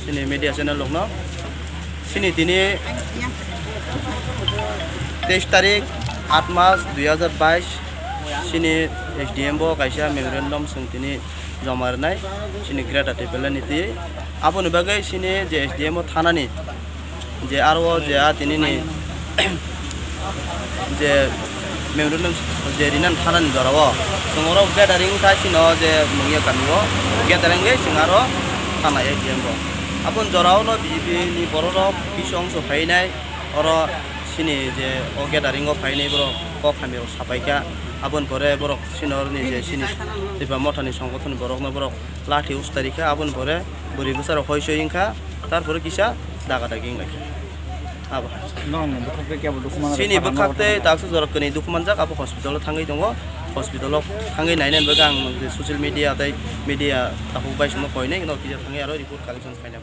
sini media channel lokno sini tini 23 tarik 8 Mac 2022 sini SDM bo kaisa memorandum sung tini jamarnai sini grata tebela niti apun bagai sini je SDM bo thanani je arwo je a tini ni je memorandum je rinan thanani jarawo sungoro gathering ta sino je mungya kanwo gathering ge singaro thana SDM bo apun jorao no BJP ni bororo bisong so phainai oro sini je o gathering o phainai bro ko khamiro sapaika abon pore borok sinor ni je sini tiba mothani সংগঠন borok no borok lathi ustarika abon pore buri busar hoiso inka tarpore kisa daga daging lagi aba sini bekakte taksu jorok kini dokumanjak abo hospital thangai dongo hospital thangai nainen bagang social media tai media tahu bai sumo koine no kija thangai aro report collection faina